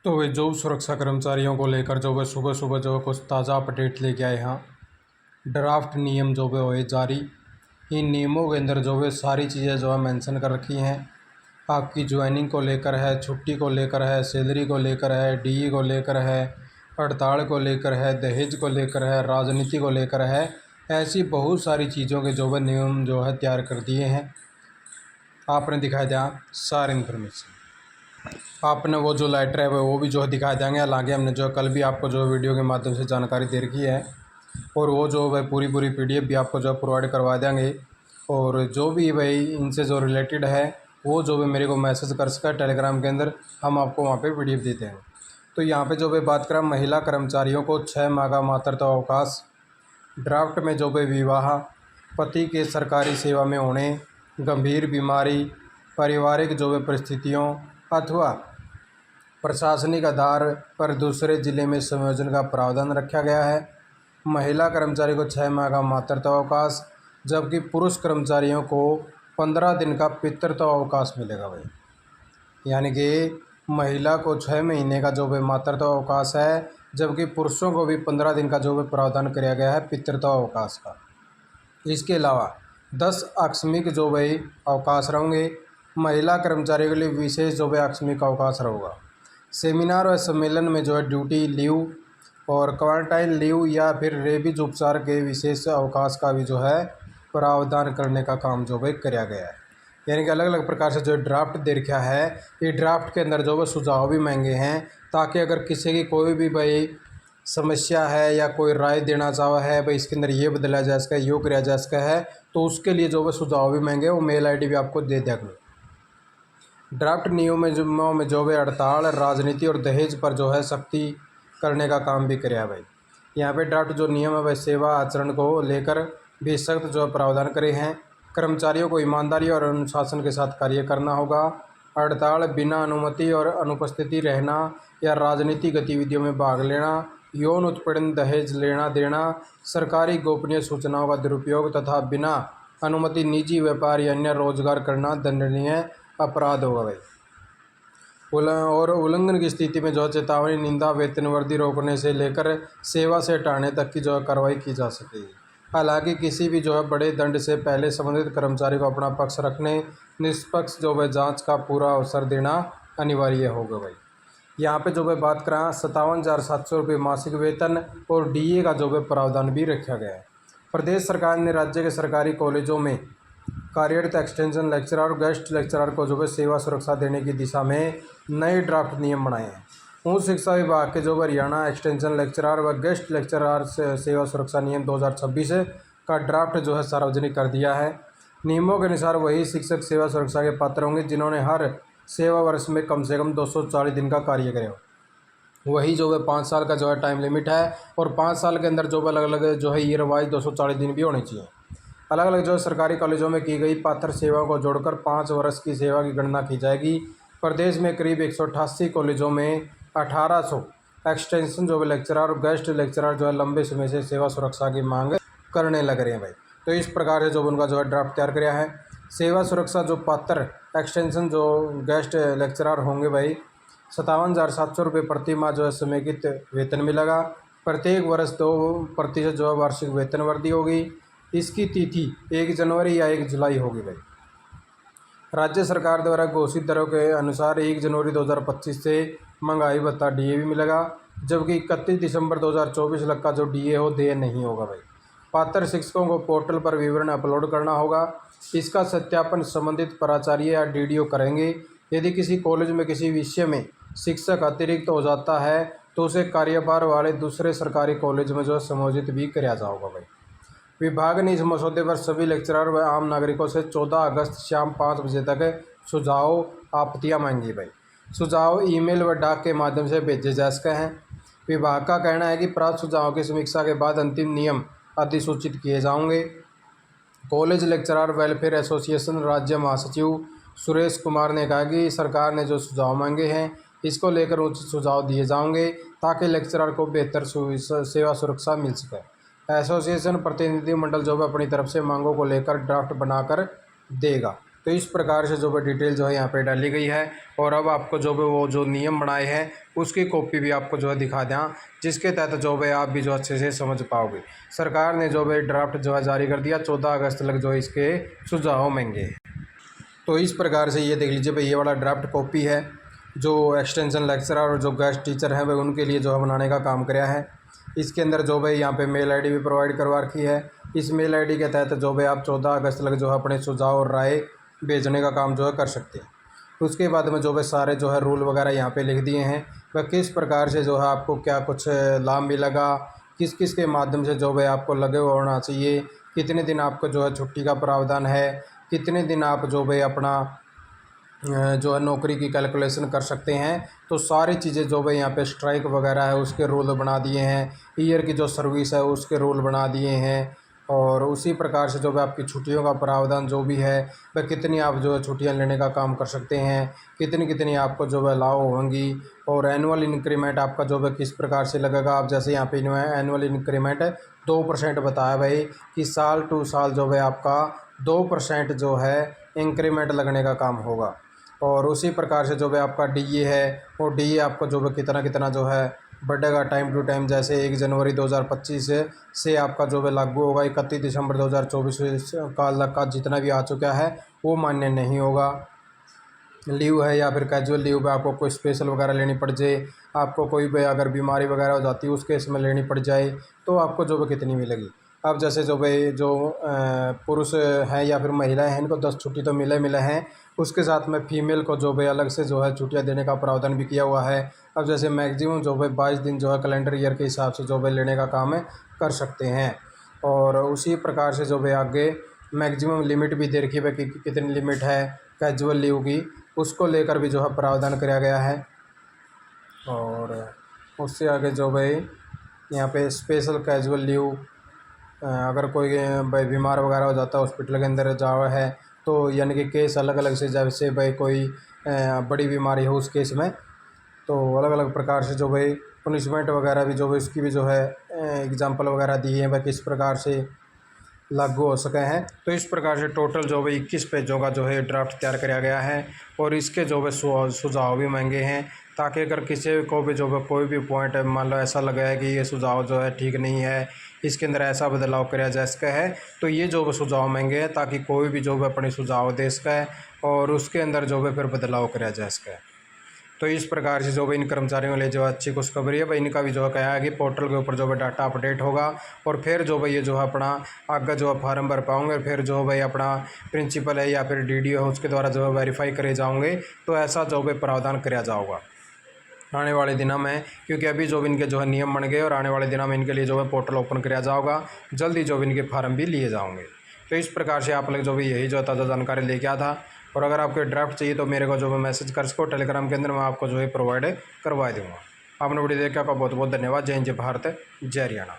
तो वे जॉब सुरक्षा कर्मचारियों को लेकर जो है सुबह सुबह जो है कुछ ताज़ा अपडेट लेके आए हैं। ड्राफ्ट नियम जो है हुए जारी। इन नियमों के अंदर जो है सारी चीज़ें जो है मेंशन कर रखी हैं। आपकी ज्वाइनिंग को लेकर है, छुट्टी को लेकर है, सैलरी को लेकर है, डीई को लेकर है, हड़ताल को लेकर है, दहेज को लेकर है, राजनीति को लेकर है। ऐसी बहुत सारी चीज़ों के जो है नियम जो है तैयार कर दिए हैं। आपने दिखाया दिया सारी इन्फॉर्मेशन। आपने वो जो लेटर है वो भी जो है दिखा देंगे। हालांकि हमने जो कल भी आपको जो वीडियो के माध्यम से जानकारी दे रखी है और वो जो है पूरी पीडीएफ भी आपको जो है प्रोवाइड करवा देंगे। और जो भी भाई इनसे जो रिलेटेड है वो जो भी मेरे को मैसेज कर सका टेलीग्राम के अंदर, हम आपको वहाँ पे पीडीएफ देते हैं। तो यहाँ पे जो भी बात करें महिला कर्मचारियों को 6 माह का मातृत्व अवकाश। ड्राफ्ट में जो भी विवाह, पति के सरकारी सेवा में होने, गंभीर बीमारी, पारिवारिक जो भी परिस्थितियों अथवा प्रशासनिक आधार पर दूसरे जिले में संयोजन का प्रावधान रखा गया है। महिला कर्मचारी को 6 माह का मातृत्व अवकाश, जबकि पुरुष कर्मचारियों को 15 दिन का पितृत्व अवकाश मिलेगा भाई। यानी कि महिला को 6 महीने का जो भी मातृत्व अवकाश है, जबकि पुरुषों को भी 15 दिन का जो भी प्रावधान किया गया है पितृत्व अवकाश का। इसके अलावा 10 आकस्मिक जो भाई अवकाश रहेंगे। महिला कर्मचारियों के लिए विशेष जो भी आकस्मिक अवकाश रहेगा। सेमिनार और सम्मेलन में जो है ड्यूटी लीव और क्वारंटाइन लीव या फिर रेबीज उपचार के विशेष अवकाश का भी जो है प्रावधान करने का काम जो है किया गया है। यानी कि अलग अलग प्रकार से जो ड्राफ्ट दे रखा है, ये ड्राफ्ट के अंदर जो है सुझाव भी मांगे हैं, ताकि अगर किसी की कोई भी भाई समस्या है या कोई राय देना चाहा है भाई इसके अंदर ये बदला जा सका है, यो किया जा सका है, तो उसके लिए जो है सुझाव भी मांगे। वो मेल ID भी आपको दे देंगे। ड्राफ्ट नियमों में जो है हड़ताल, राजनीति और दहेज पर जो है सख्ती करने का काम भी किया भाई। यहाँ पे ड्राफ्ट जो नियम है वह सेवा आचरण को लेकर भी सख्त जो प्रावधान करे हैं। कर्मचारियों को ईमानदारी और अनुशासन के साथ कार्य करना होगा। हड़ताल, बिना अनुमति और अनुपस्थिति रहना या राजनीतिक गतिविधियों में भाग लेना, यौन उत्पीड़न, दहेज लेना देना, सरकारी गोपनीय सूचनाओं का दुरुपयोग तथा बिना अनुमति निजी व्यापार या अन्य रोजगार करना दंडनीय अपराध होगा भाई। और उल्लंघन की स्थिति में जो चेतावनी, निंदा, वेतनवृद्धि रोकने से लेकर सेवा से हटाने तक की जो है कार्रवाई की जा सकेगी। हालांकि किसी भी जो है बड़े दंड से पहले संबंधित कर्मचारी को अपना पक्ष रखने, निष्पक्ष जो है जांच का पूरा अवसर देना अनिवार्य होगा भाई। यहाँ पे जो है बात करें 57,700 रुपये मासिक वेतन और DA का जो है प्रावधान भी रखा गया है। प्रदेश सरकार ने राज्य के सरकारी कॉलेजों में कार्यरत एक्सटेंशन लेक्चरर और गेस्ट लेक्चरर को जो है सेवा सुरक्षा देने की दिशा में नए ड्राफ्ट नियम बनाए हैं। उच्च शिक्षा विभाग के जो हरियाणा एक्सटेंशन लेक्चरर व गेस्ट लेक्चरर से सेवा सुरक्षा नियम 2026 का ड्राफ्ट जो है सार्वजनिक कर दिया है। नियमों के अनुसार वही शिक्षक सेवा सुरक्षा के पात्र होंगे जिन्होंने हर सेवा वर्ष में कम से कम 240 दिन का कार्य करे हो। वही जो है 5 साल का जो है टाइम लिमिट है और 5 साल के अंदर जो अलग अलग जो है ईयर वाइज 240 दिन भी होने चाहिए। अलग अलग जो सरकारी कॉलेजों में की गई पात्र सेवाओं को जोड़कर 5 वर्ष की सेवा की गणना की जाएगी। प्रदेश में करीब 188 कॉलेजों में 1800 एक्सटेंशन जो है लेक्चरर और गेस्ट लेक्चरर जो है लंबे समय से सेवा सुरक्षा की मांग करने लग रहे हैं भाई। तो इस प्रकार से जो उनका जो है ड्राफ्ट तैयार किया है। सेवा सुरक्षा जो पात्र एक्सटेंशन जो गेस्ट लेक्चरर होंगे भाई 57,700 रुपये प्रति माह जो है समेकित वेतन मिलेगा। प्रत्येक वर्ष 2% जो है वार्षिक वेतन वृद्धि होगी। इसकी तिथि 1 जनवरी या 1 जुलाई होगी भाई। राज्य सरकार द्वारा घोषित दरों के अनुसार 1 जनवरी 2025 से महंगाई भत्ता DA भी मिलेगा, जबकि 31 दिसंबर 2024 तक का जो DA हो देय नहीं होगा भाई। पात्र शिक्षकों को पोर्टल पर विवरण अपलोड करना होगा। इसका सत्यापन संबंधित प्राचार्य या DDO करेंगे। यदि किसी कॉलेज में किसी विषय में शिक्षक अतिरिक्त हो जाता है तो उसे कार्यभार वाले दूसरे सरकारी कॉलेज में जो समायोजित भी किया जाएगा भाई। विभाग ने इस मसौदे पर सभी लेक्चरर व आम नागरिकों से 14 अगस्त शाम 5 बजे तक सुझाव आपत्तियाँ मांगी भाई। सुझाव ईमेल व डाक के माध्यम से भेजे जा सकते हैं। विभाग का कहना है कि प्राप्त सुझावों की समीक्षा के बाद अंतिम नियम अधिसूचित किए जाएंगे। कॉलेज लेक्चरर वेलफेयर एसोसिएशन राज्य महासचिव सुरेश कुमार ने कहा कि सरकार ने जो सुझाव मांगे हैं इसको लेकर उचित सुझाव दिए जाएंगे ताकि लेक्चरर को बेहतर सेवा सुरक्षा मिल सके। एसोसिएशन प्रतिनिधिमंडल जो है अपनी तरफ से मांगों को लेकर ड्राफ्ट बनाकर देगा। तो इस प्रकार से जो है डिटेल जो है यहाँ पे डाली गई है। और अब आपको जो है वो जो नियम बनाए हैं उसकी कॉपी भी आपको जो है दिखा दें, जिसके तहत जो है आप भी जो अच्छे से समझ पाओगे। सरकार ने जो है ड्राफ्ट जो है जारी कर दिया, 14 अगस्त तक जो है इसके सुझाव मांगे। तो इस प्रकार से ये देख लीजिए भाई, ये वाला ड्राफ्ट कॉपी है जो एक्सटेंशन लेक्चरर और जो गेस्ट टीचर हैं वह उनके लिए जो है बनाने का काम किया है। इसके अंदर जो भाई यहाँ पे मेल आईडी भी प्रोवाइड करवा रखी है। इस मेल आईडी के तहत जो भाई आप 14 अगस्त तक जो है अपने सुझाव और राय भेजने का काम जो है कर सकते हैं। उसके बाद में जो भाई सारे जो है रूल वगैरह यहाँ पे लिख दिए हैं, वह किस प्रकार से जो है आपको क्या कुछ लाभ मिलेगा, किस किस के माध्यम से जो भाई आपको लगे हुआ होना चाहिए, कितने दिन आपको जो है छुट्टी का प्रावधान है, कितने दिन आप जो भाई अपना जो है नौकरी की कैलकुलेशन कर सकते हैं। तो सारी चीज़ें जो भाई यहाँ पे स्ट्राइक वगैरह है उसके रूल बना दिए हैं, ईयर की जो सर्विस है उसके रूल बना दिए हैं। और उसी प्रकार से जो भी आपकी छुट्टियों का प्रावधान जो भी है, वह कितनी आप जो है छुट्टियाँ लेने का काम कर सकते हैं, कितनी कितनी आपको जो है लाभ होंगी। और एनुअल इंक्रीमेंट आपका जो है किस प्रकार से लगेगा। आप जैसे यहाँ पे एनुअल इंक्रीमेंट 2% बताया भाई कि साल टू साल जो है आपका 2% जो है इंक्रीमेंट लगने का काम होगा। और उसी प्रकार से जो है आपका डीए है, वो डीए आपको जो है कितना कितना जो है बढ़ेगा टाइम टू टाइम। जैसे 1 जनवरी 2025 से आपका जो है लागू होगा, 31 दिसंबर 2024 का जितना भी आ चुका है वो मान्य नहीं होगा। लीव है या फिर कैजुअल लीव पे आपको कोई स्पेशल वगैरह लेनी पड़ जाए, आपको कोई भी अगर बीमारी वगैरह हो जाती है उस केस में लेनी पड़ जाए, तो आपको जो है कितनी मिलेगी। अब जैसे जो भाई जो पुरुष हैं या फिर महिलाएं हैं, इनको 10 छुट्टी तो मिले हैं। उसके साथ में फीमेल को जो भाई अलग से जो है छुट्टियां देने का प्रावधान भी किया हुआ है। अब जैसे मैक्सिमम जो भाई 22 दिन जो है कैलेंडर ईयर के हिसाब से जो भाई लेने का काम है कर सकते हैं। और उसी प्रकार से जो भाई आगे मैक्सिमम लिमिट भी दे रखी है कि कितनी लिमिट है कैजुअल लीव की, उसको लेकर भी जो है प्रावधान किया गया है। और उससे आगे जो भाई यहाँ पे स्पेशल कैजुअल लीव, अगर कोई भाई बीमार वगैरह हो जाता है हॉस्पिटल के अंदर जावा है, तो यानी कि केस अलग अलग से, जैसे भाई कोई बड़ी बीमारी हो उस केस में, तो अलग अलग प्रकार से जो भाई पनिशमेंट वगैरह भी जो है उसकी भी जो है एग्जांपल वगैरह दी है भाई किस प्रकार से लागू हो सके हैं। तो इस प्रकार से टोटल जो है 21 पेजों का जो है ड्राफ्ट तैयार किया गया है। और इसके जो है सुझाव भी मांगे हैं, ताकि अगर किसी को भी जो है कोई भी पॉइंट मान लो ऐसा लगा है कि ये सुझाव जो है ठीक नहीं है, इसके अंदर ऐसा बदलाव किया जा सका है, तो ये जो है सुझाव मांगे हैं ताकि कोई भी जो है अपने सुझाव दे सके और उसके अंदर जो है फिर बदलाव किया जा सके। तो इस प्रकार से जो है इन कर्मचारियों के लिए जो है अच्छी खुशखबरी है भाई, इनका भी जो है कहा है कि पोर्टल के ऊपर जो है डाटा अपडेट होगा और फिर जो भाई ये जो है अपना आगे जो है फार्म भर पाओगे, फिर जो है भाई अपना प्रिंसिपल है या फिर डीडीओ है उसके द्वारा जो है वेरीफाई करे जाओगे। तो ऐसा जो है प्रावधान किया जाओगा आने वाले दिनों में, क्योंकि अभी जो इनके जो है नियम बन गए और आने वाले दिनों में इनके लिए जो है पोर्टल ओपन किया जाओगा, जल्दी जो इनके फार्म भी लिए जाओगे। तो इस प्रकार से आप लोग जो भी यही जो ताज़ा जानकारी लेके आया था। और अगर आपको ड्राफ्ट चाहिए तो मेरे को जो है मैसेज कर सको टेलीग्राम के अंदर, मैं आपको जो है प्रोवाइड करवा दूँगा। आपने वीडियो देखा, आपका बहुत बहुत धन्यवाद। जय हिंद, जय भारत, जय हरियाणा।